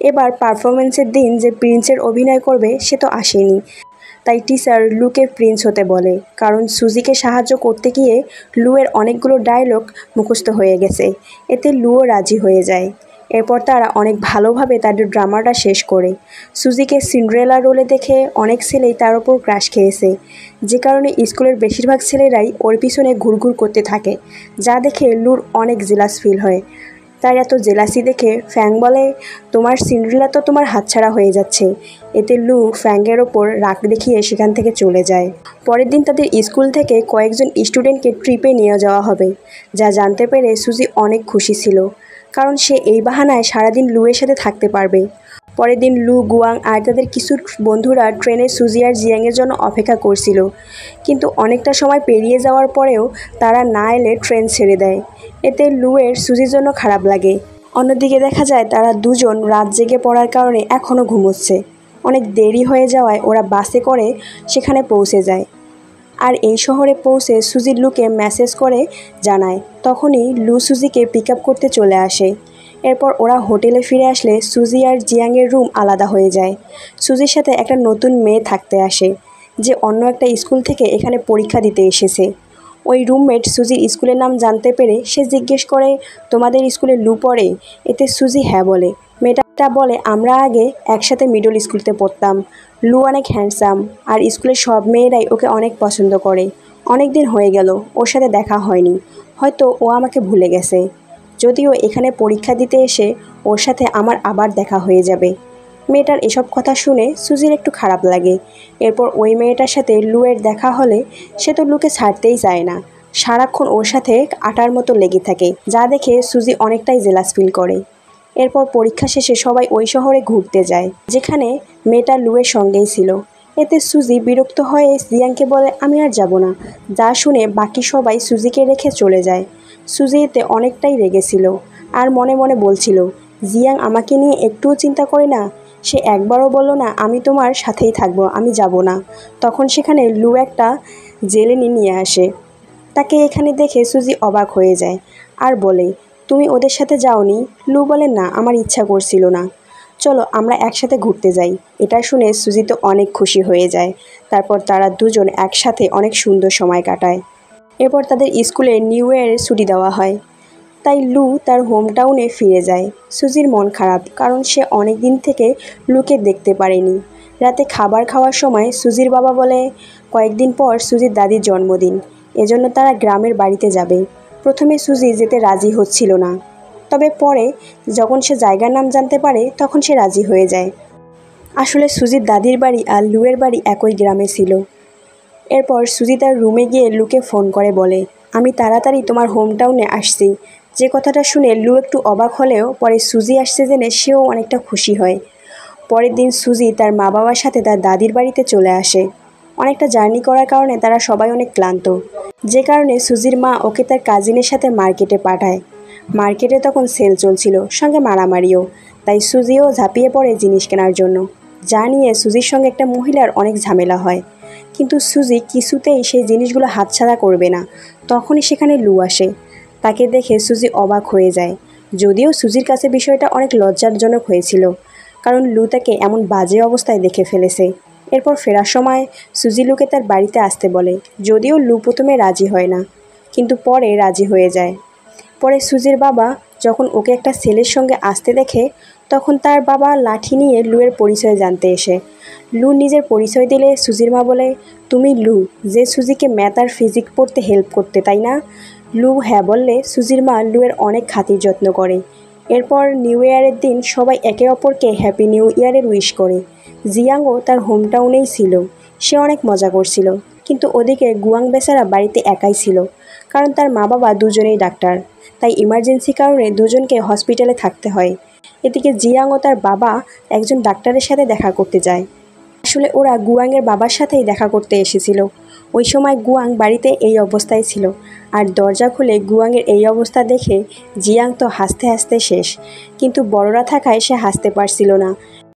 এবার পারফরমেন্সের দিন যে প্রিন্সের অভিনয় করবে সে তো আসেনি, তাই টিচার লুকে প্রিন্স হতে বলে, কারণ সুজিকে সাহায্য করতে গিয়ে লুয়ের অনেকগুলো ডায়লগ মুখস্থ হয়ে গেছে। এতে লুও রাজি হয়ে যায়। এরপর তারা অনেক ভালোভাবে তাদের ড্রামাটা শেষ করে। সুজিকে সিন্ড্রেলা রোলে দেখে অনেক ছেলেই তার ওপর ক্রাশ খেয়েছে, যে কারণে স্কুলের বেশিরভাগ ছেলেরাই ওর পিছনে ঘুরঘুর করতে থাকে, যা দেখে লুর অনেক জেলাস ফিল হয়। তার এত জেলাসি দেখে ফ্যাং বলে, তোমার সিন্ড্রেলা তো তোমার হাতছাড়া হয়ে যাচ্ছে। এতে লু ফ্যাংয়ের ওপর রাগ দেখিয়ে সেখান থেকে চলে যায়। পরের দিন তাদের স্কুল থেকে কয়েকজন স্টুডেন্টকে ট্রিপে নিয়ে যাওয়া হবে, যা জানতে পেরে সুজি অনেক খুশি ছিল, কারণ সে এই বাহানায় সারাদিন লুয়ের সাথে থাকতে পারবে। পরের দিন লু, গুয়াং আর তাদের কিছু বন্ধুরা ট্রেনে সুজি আর জিয়াংয়ের জন্য অপেক্ষা করছিল, কিন্তু অনেকটা সময় পেরিয়ে যাওয়ার পরেও তারা না এলে ট্রেন ছেড়ে দেয়। এতে লুয়ের সুজির জন্য খারাপ লাগে। অন্যদিকে দেখা যায় তারা দুজন রাত জেগে পড়ার কারণে এখনও ঘুমোচ্ছে। অনেক দেরি হয়ে যাওয়ায় ওরা বাসে করে সেখানে পৌঁছে যায়। আর এই শহরে পৌঁছে সুজি লুকে মেসেজ করে জানায়। তখনই লু সুজিকে পিক আপ করতে চলে আসে। এরপর ওরা হোটেলে ফিরে আসলে সুজি আর জিয়াংয়ের রুম আলাদা হয়ে যায়। সুজির সাথে একটা নতুন মেয়ে থাকতে আসে, যে অন্য একটা স্কুল থেকে এখানে পরীক্ষা দিতে এসেছে। ওই রুমমেট সুজির স্কুলের নাম জানতে পেরে সে জিজ্ঞেস করে, তোমাদের স্কুলে লু পড়ে? এতে সুজি হ্যাঁ বলে। মেয়েটা বলে, আমরা আগে একসাথে মিডল স্কুলতে পড়তাম। লু অনেক হ্যান্ডসাম, আর স্কুলের সব মেয়েরাই ওকে অনেক পছন্দ করে। অনেক দিন হয়ে গেল ওর সাথে দেখা হয়নি, হয়তো ও আমাকে ভুলে গেছে। যদিও এখানে পরীক্ষা দিতে এসে ওর সাথে আমার আবার দেখা হয়ে যাবে। মেয়েটার এসব কথা শুনে সুজির একটু খারাপ লাগে। এরপর ওই মেয়েটার সাথে লুয়ের দেখা হলে সে তো লুকে ছাড়তেই চায় না, সারাক্ষণ ওর সাথে আটার মতো লেগে থাকে, যা দেখে সুজি অনেকটাই জেলাস ফিল করে। এরপর পরীক্ষা শেষে সবাই ওই শহরে ঘুরতে যায়, যেখানে মেয়েটা লুয়ের সঙ্গেই ছিল। এতে সুজি বিরক্ত হয়ে জিয়াংকে বলে, আমি আর যাব না। যা শুনে বাকি সবাই সুজিকে রেখে চলে যায়। সুজি এতে অনেকটাই রেগেছিল, আর মনে মনে বলছিল, জিয়াং আমাকে নিয়ে একটুও চিন্তা করে না। সে একবারও বলল না আমি তোমার সাথেই থাকবো, আমি যাব না। তখন সেখানে লু একটা জেলেনি নিয়ে আসে। তাকে এখানে দেখে সুজি অবাক হয়ে যায় আর বলে, তুমি ওদের সাথে যাওনি? লু বলে, না, আমার ইচ্ছা করছিল না। চলো আমরা একসাথে ঘুরতে যাই। এটা শুনে সুজি তো অনেক খুশি হয়ে যায়। তারপর তারা দুজন একসাথে অনেক সুন্দর সময় কাটায়। এরপর তাদের স্কুলে নিউ ইয়ারের ছুটি দেওয়া হয়, তাই লু তার হোম টাউনে ফিরে যায়। সুজির মন খারাপ, কারণ সে অনেক দিন থেকে লুকে দেখতে পারেনি। রাতে খাবার খাওয়ার সময় সুজির বাবা বলে, কয়েকদিন পর সুজির দাদির জন্মদিন, এজন্য তারা গ্রামের বাড়িতে যাবে। প্রথমে সুজি যেতে রাজি হচ্ছিল না, তবে পরে যখন সে জায়গার নাম জানতে পারে তখন সে রাজি হয়ে যায়। আসলে সুজির দাদির বাড়ি আর লুয়ের বাড়ি একই গ্রামে ছিল। এরপর সুজি তার রুমে গিয়ে লুকে ফোন করে বলে, আমি তাড়াতাড়ি তোমার হোম টাউনে আসছি। যে কথাটা শুনে লু একটু অবাক হলেও পরে সুজি আসছে জেনে সেও অনেকটা খুশি হয়। পরের দিন সুজি তার মা বাবার সাথে তার দাদির বাড়িতে চলে আসে। অনেকটা জার্নি করার কারণে তারা সবাই অনেক ক্লান্ত, যে কারণে সুজির মা ওকে তার কাজিনের সাথে মার্কেটে পাঠায়। মার্কেটে তখন সেল চলছিল, সঙ্গে মারামারিও, তাই সুজিও ঝাঁপিয়ে পড়ে জিনিস কেনার জন্য, যা নিয়ে সুজির সঙ্গে একটা মহিলার অনেক ঝামেলা হয়। কিন্তু সুজি কিছুতেই সেই জিনিসগুলো হাতছাড়া করবে না। তখনই সেখানে লু আসে। তাকে দেখে সুজি অবাক হয়ে যায়, যদিও সুজির কাছে বিষয়টা অনেক লজ্জাজনক হয়েছিল, কারণ লু তাকে এমন বাজে অবস্থায় দেখে ফেলেছে। এরপর ফেরার সময় সুজি লুকে তার বাড়িতে আসতে বলে, যদিও লু প্রথমে রাজি হয় না, কিন্তু পরে রাজি হয়ে যায়। পরে সুজির বাবা যখন ওকে একটা ছেলের সঙ্গে আসতে দেখে, তখন তার বাবা লাঠি নিয়ে লুয়ের পরিচয় জানতে এসে লু নিজের পরিচয় দিলে সুজির মা বলে, তুমি লু, যে সুজিকে ম্যাথ আর ফিজিক্স পড়তে হেল্প করতে, তাই না? লু হ্যাঁ বললে সুজির মা লুয়ের অনেক খাতির যত্ন করে। এরপর নিউ ইয়ারের দিন সবাই একে অপরকে হ্যাপি নিউ ইয়ারের উইশ করে। জিয়াংও তার হোম টাউনেই ছিল, সে অনেক মজা করছিল। কিন্তু ওদিকে গুয়াং বেচারা বাড়িতে একাই ছিল, কারণ তার মা বাবা দুজনেই ডাক্তার, তাই ইমার্জেন্সি কারণে দুজনকে হসপিটালে থাকতে হয়। এদিকে জিয়াং ও তার বাবা একজন ডাক্তারের সাথে দেখা করতে যায়। আসলে ওরা গুয়াংয়ের বাবার সাথেই দেখা করতে এসেছিল। ওই সময় গুয়াং বাড়িতে এই অবস্থায় ছিল, আর দরজা খুলে গুয়াংয়ের এই অবস্থা দেখে জিয়াং তো হাসতে হাসতে শেষ, কিন্তু বড়রা থাকায় সে হাসতে পারছিল না।